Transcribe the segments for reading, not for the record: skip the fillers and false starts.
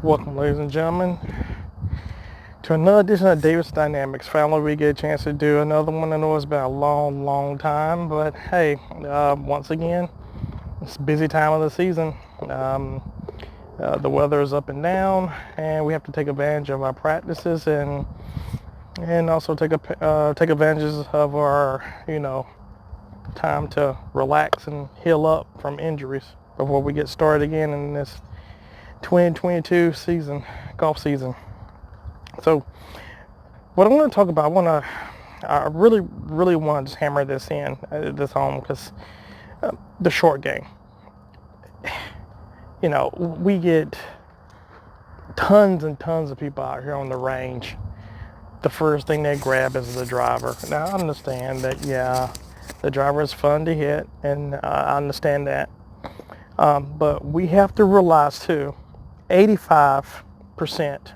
Welcome, ladies and gentlemen, to another edition of Davis Dynamics. Finally, we get a chance to do another one. I know it's been a long time, but hey, once again, it's a busy time of the season. The weather is up and down, and we have to take advantage of our practices and also take advantage of our time to relax and heal up from injuries before we get started again in this 2022 golf season. So what I want to talk about, I really want to just hammer this home, because the short game. We get tons and tons of people out here on the range. The first thing they grab is the driver. Now, I understand that, the driver is fun to hit, and I understand that. But we have to realize too, 85%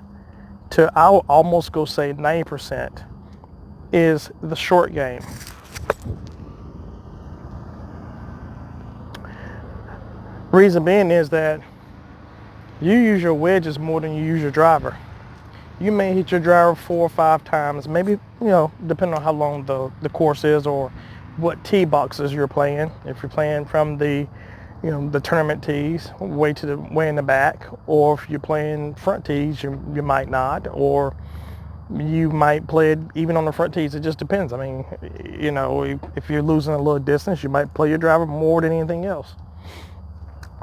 to, I'll almost go say 90%, is the short game. Reason being is that you use your wedges more than you use your driver. You may hit your driver 4 or 5 times, maybe, depending on how long the course is or what tee boxes you're playing. If you're playing from the tournament tees way in the back, or if you're playing front tees, you might not, or you might play it even on the front tees. It just depends. I mean, if you're losing a little distance, you might play your driver more than anything else.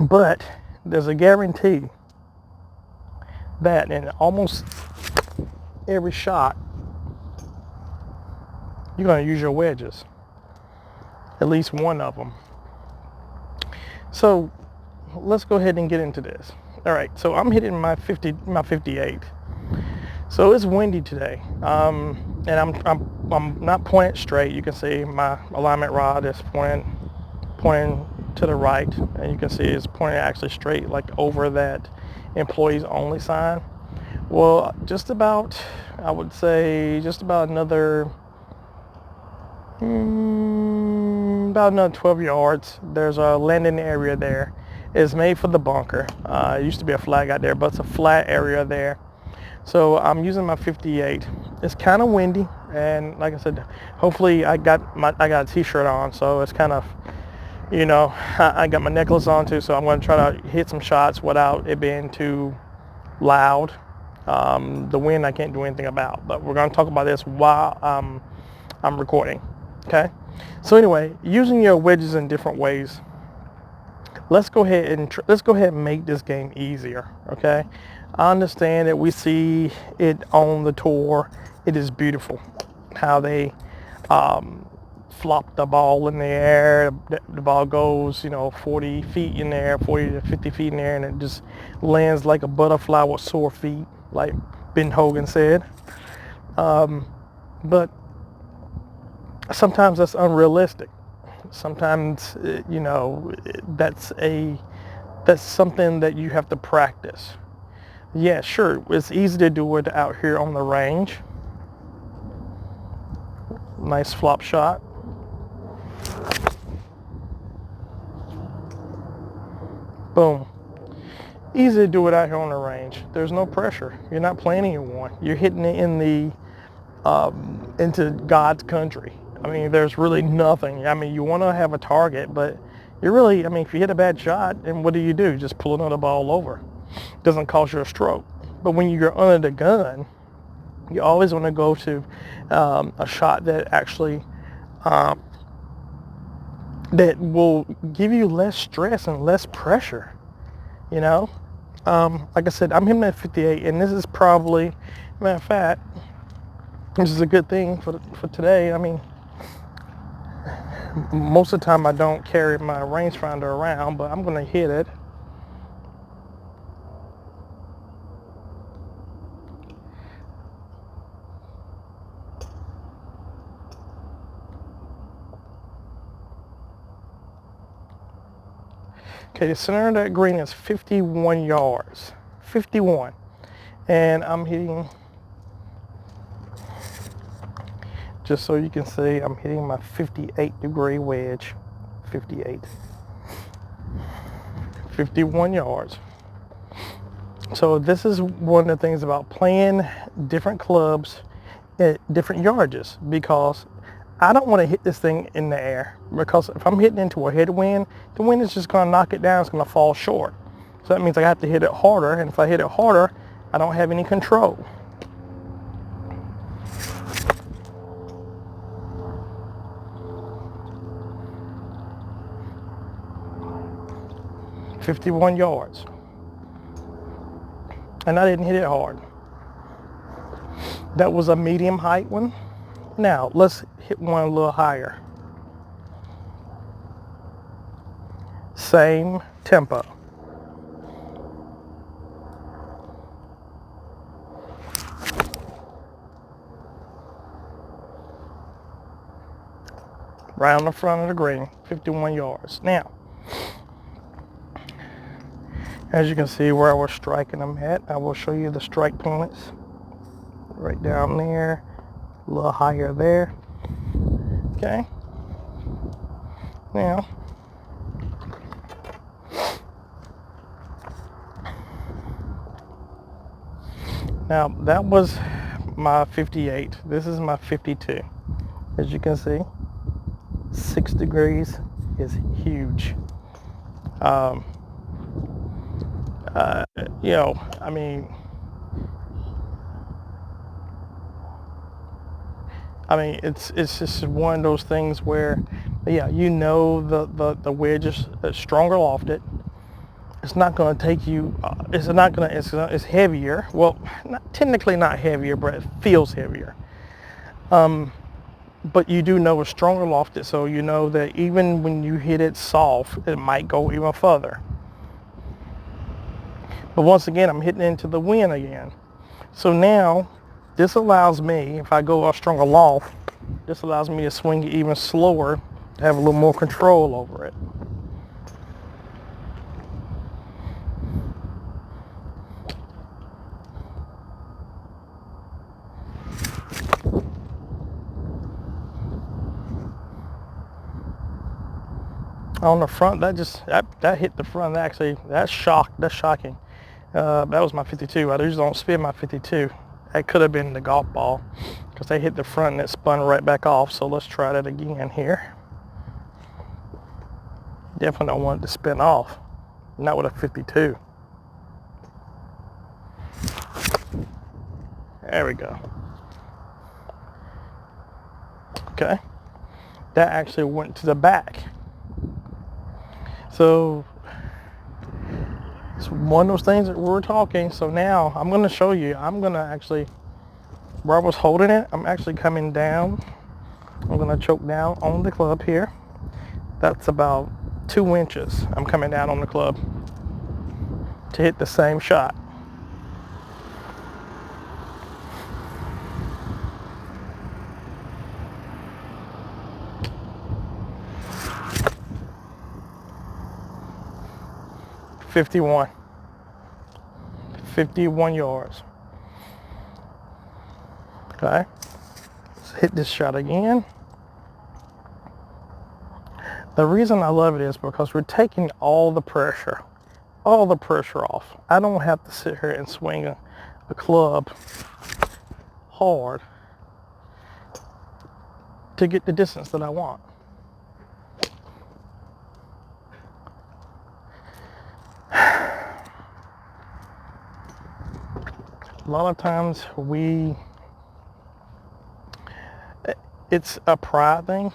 But there's a guarantee that in almost every shot, you're going to use your wedges, at least one of them. So let's go ahead and get into this. All right, so I'm hitting my 58. So it's windy today, and I'm not pointed straight. You can see my alignment rod is pointing to the right, and you can see it's pointing actually straight, like over that employees only sign. Well, I would say just about another 12 yards. There's a landing area there. It's made for the bunker. It used to be a flag out there, but it's a flat area there. So I'm using my 58. It's kind of windy, and like I said, hopefully I got a t-shirt on, so it's kind of, I got my necklace on too, so I'm going to try to hit some shots without it being too loud. The wind I can't do anything about, but we're going to talk about this while I'm recording. Okay, so anyway, using your wedges in different ways. Let's go ahead and make this game easier. Okay, I understand that we see it on the tour. It is beautiful how they flop the ball in the air. The ball goes 40 feet in there, 40 to 50 feet in there, and it just lands like a butterfly with sore feet, like Ben Hogan said. But sometimes that's unrealistic. Sometimes, that's something that you have to practice. Yeah, sure, it's easy to do it out here on the range. Nice flop shot. Boom. Easy to do it out here on the range. There's no pressure. You're not playing anyone. You're hitting it into God's country. I mean, there's really nothing. I mean, you want to have a target, but if you hit a bad shot, and what do? Just pull another ball over. It doesn't cause you a stroke. But when you're under the gun, you always want to go to a shot that actually that will give you less stress and less pressure. Like I said, I'm hitting at 58, and this is probably, matter of fact, this is a good thing for today. I mean, most of the time I don't carry my rangefinder around, but I'm going to hit it. Okay, the center of that green is 51 yards. 51. And I'm hitting, just so you can see, I'm hitting my 58 degree wedge. 58. 51 yards. So this is one of the things about playing different clubs at different yardages, because I don't want to hit this thing in the air, because if I'm hitting into a headwind, the wind is just going to knock it down. It's going to fall short. So that means I have to hit it harder, and if I hit it harder, I don't have any control. "51 yards. And I didn't hit it hard. That was a medium height one. Now let's hit one a little higher. Same tempo. Right on the front of the green, 51 yards. Now, as you can see where I was striking them at, I will show you the strike points. Right down there, a little higher there. Okay. Now, that was my 58. This is my 52. As you can see, 6 degrees is huge. You know, I mean, it's just one of those things where, yeah, you know, the wedge is stronger lofted. It's not going to take you. It's heavier. Well, technically not heavier, but it feels heavier. But you do know it's stronger lofted, so you know that even when you hit it soft, it might go even further. But once again, I'm hitting into the wind again. So now, this allows me, if I go a stronger loft, this allows me to swing it even slower, to have a little more control over it. On the front, that hit the front. Actually, that's shocking. That was my 52. I usually don't spin my 52. That could have been the golf ball, because they hit the front and it spun right back off. So let's try that again here. Definitely don't want it to spin off. Not with a 52. There we go. Okay. That actually went to the back. So it's one of those things that we're talking. So now I'm going to show you. I'm going to actually, where I was holding it, I'm actually coming down. I'm going to choke down on the club here. That's about 2 inches. I'm coming down on the club to hit the same shot. "51 yards. Okay, let's hit this shot again. The reason I love it is because we're taking all the pressure off. I don't have to sit here and swing a club hard to get the distance that I want. A lot of times it's a pride thing,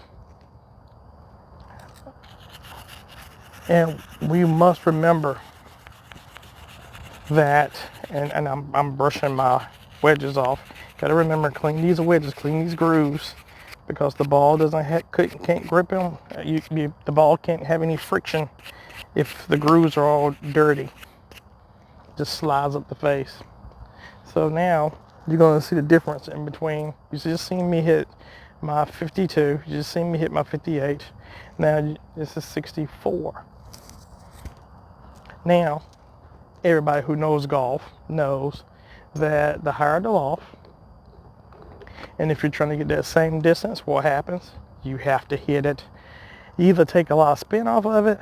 and we must remember that, and I'm brushing my wedges off. Got to remember, clean these wedges, clean these grooves, because the ball can't grip them. The ball can't have any friction if the grooves are all dirty. Just slides up the face. So now you're going to see the difference in between. You just seen me hit my 52. You just seen me hit my 58. Now this is 64. Now, everybody who knows golf knows that the higher the loft, and if you're trying to get that same distance, what happens? You have to hit it. You either take a lot of spin off of it,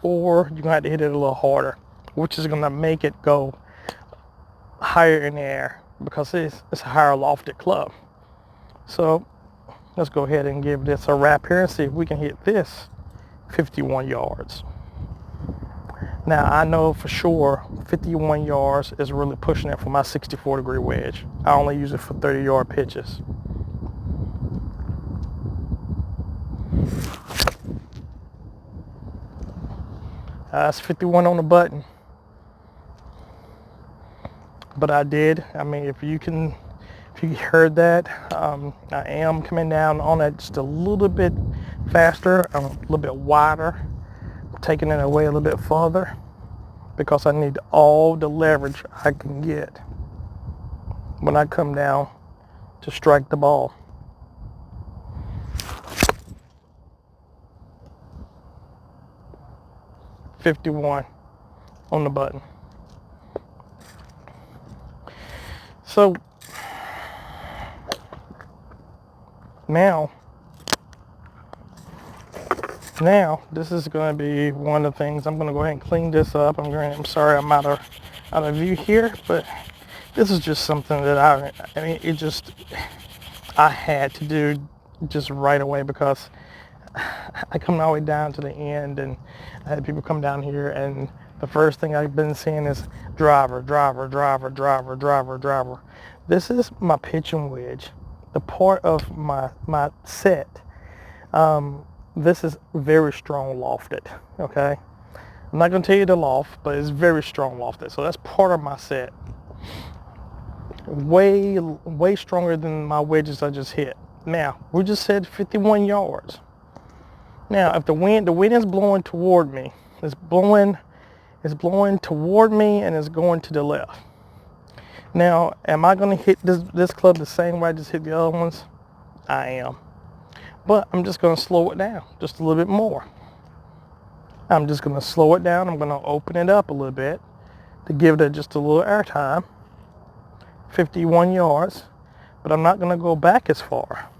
or you're going to have to hit it a little harder, which is going to make it go higher in the air because it's a higher lofted club. So let's go ahead and give this a wrap here and see if we can hit this 51 yards. Now I know for sure 51 yards is really pushing it for my 64-degree wedge. I only use it for 30-yard pitches. That's 51 on the button. But I mean, if you heard that, I am coming down on it just a little bit faster, a little bit wider, taking it away a little bit further because I need all the leverage I can get when I come down to strike the ball. .51 on the button. So now this is going to be one of the things. I'm going to go ahead and clean this up. I'm sorry I'm out of view here, but this is just something that I mean I had to do just right away because I come all the way down to the end and I had people come down here and the first thing I've been seeing is driver. This is my pitching wedge, the part of my set. This is very strong lofted, okay? I'm not going to tell you the loft, but it's very strong lofted. So that's part of my set. Way stronger than my wedges I just hit. Now, we just said 51 yards. Now, if the wind is blowing toward me, it's blowing toward me and it's going to the left. Now, am I going to hit this club the same way I just hit the other ones? I am. But I'm just going to slow it down just a little bit more. I'm just going to slow it down. I'm going to open it up a little bit to give it just a little air time. 51 yards, but I'm not going to go back as far.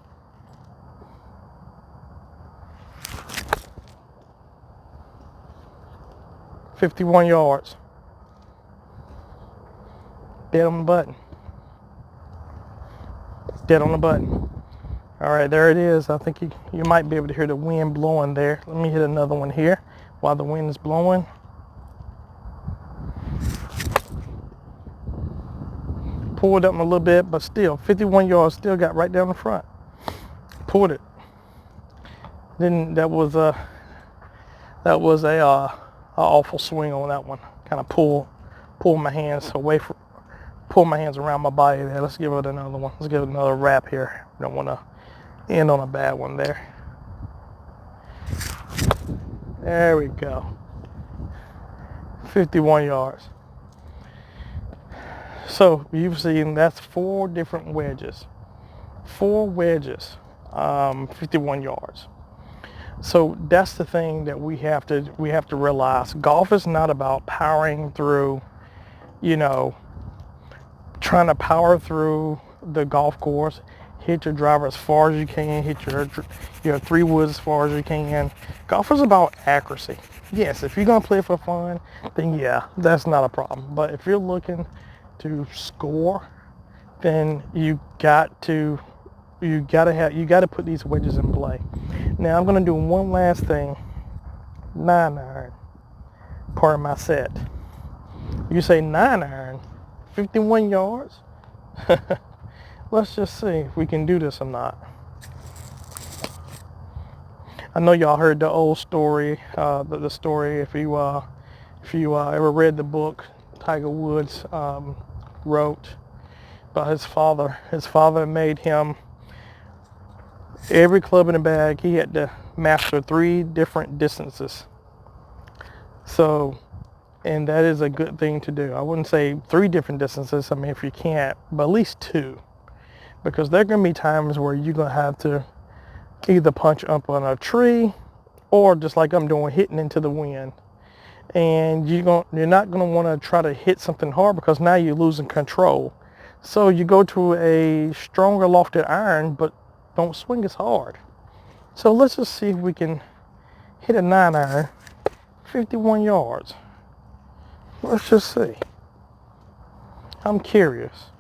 .51 yards. Dead on the button. Dead on the button. All right, there it is. I think you might be able to hear the wind blowing there. Let me hit another one here while the wind is blowing. Pulled up a little bit, but still 51 yards, still got right down the front. Pulled it. Then that was a awful swing on that one. Kind of pull my hands away from, pull my hands around my body there. Let's give it another one. Let's give it another wrap here. Don't want to end on a bad one there. There we go. 51 yards. So you've seen that's 4 different wedges. 4 wedges, 51 yards. So that's the thing that we have to realize. Golf is not about powering through, trying to power through the golf course, hit your driver as far as you can, hit your 3 woods as far as you can. Golf is about accuracy. Yes, if you're gonna play for fun, then yeah, that's not a problem. But if you're looking to score, then you got to put these wedges in play. Now I'm gonna do one last thing. 9-iron, part of my set. You say 9-iron, 51 yards? Let's just see if we can do this or not. I know y'all heard the old story, the story if you ever read the book Tiger Woods wrote about his father. His father made him every club in the bag. He had to master 3 different distances. So, and that is a good thing to do. I wouldn't say 3 different distances. I mean, if you can't, but at least 2, because there are going to be times where you're going to have to either punch up on a tree or just like I'm doing, hitting into the wind. And you're not going to want to try to hit something hard because now you're losing control. So you go to a stronger lofted iron, but don't swing as hard. So let's just see if we can hit a 9-iron, 51 yards. Let's just see. I'm curious.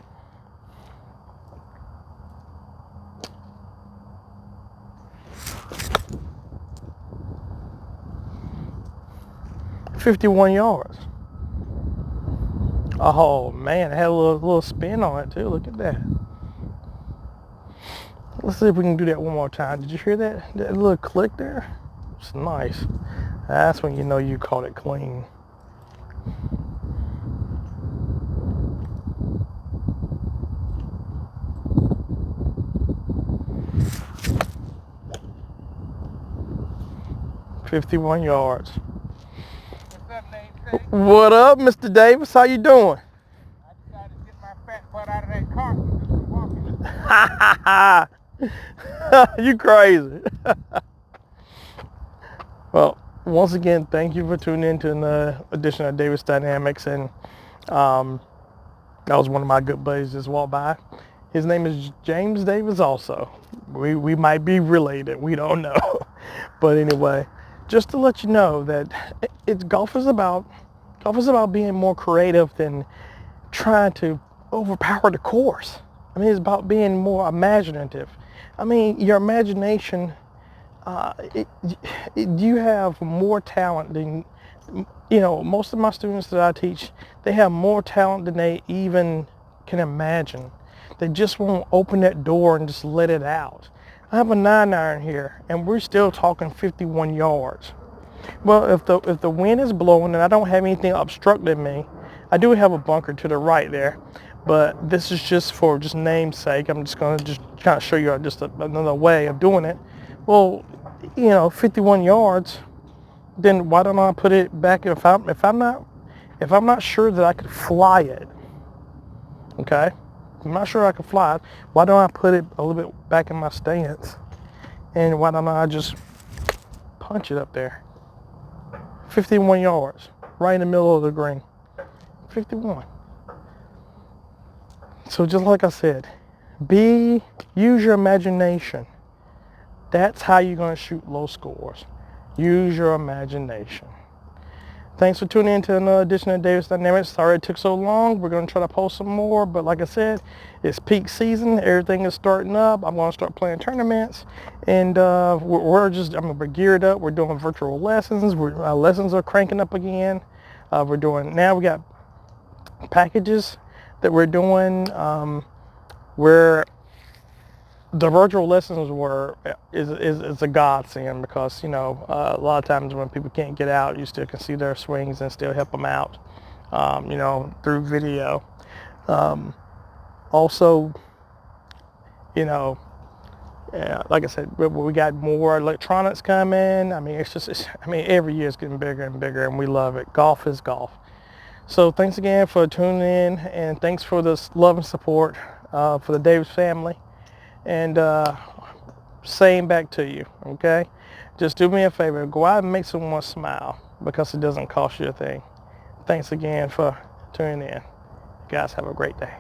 "51 yards." Oh man, it had a little spin on it too. Look at that. Let's see if we can do that one more time. Did you hear that? That little click there? It's nice. That's when you know you caught it clean. "51 yards." What's up, namesake? What up, Mr. Davis? How you doing? I decided to get my fat butt out of that cart and do some walking. You crazy. Well, once again, thank you for tuning in to another edition of Davis Dynamics. And that was one of my good buddies just walked by. His name is James Davis also. We might be related. We don't know. But anyway, just to let you know that golf is about being more creative than trying to overpower the course. I mean, it's about being more imaginative. I mean, your imagination, you have more talent than, most of my students that I teach, they have more talent than they even can imagine. They just won't open that door and just let it out. I have a 9-iron here, and we're still talking 51 yards. Well, if the wind is blowing and I don't have anything obstructing me, I do have a bunker to the right there, but this is just for namesake. I'm just going to kind of show you just another way of doing it. Well, 51 yards, then why don't I put it back? If I'm not sure that I could fly it, okay? I'm not sure I can fly it. Why don't I put it a little bit back in my stance? And why don't I just punch it up there? 51 yards, right in the middle of the green. 51. So just like I said, use your imagination. That's how you're going to shoot low scores. Use your imagination. Thanks for tuning in to another edition of Davis Dynamics. Sorry it took so long. We're going to try to post some more, but like I said, it's peak season. Everything is starting up. I'm going to start playing tournaments, and we're geared up. We're doing virtual lessons. Lessons are cranking up again. We got packages that we're doing where the virtual lessons is a godsend, because a lot of times when people can't get out, you still can see their swings and still help them out, through video. Also, like I said, we got more electronics coming. I mean, every year it's getting bigger and bigger, and we love it. Golf is golf. So thanks again for tuning in, and thanks for this love and support for the Davis family. And same back to you, okay? Just do me a favor. Go out and make someone smile, because it doesn't cost you a thing. Thanks again for tuning in. You guys have a great day.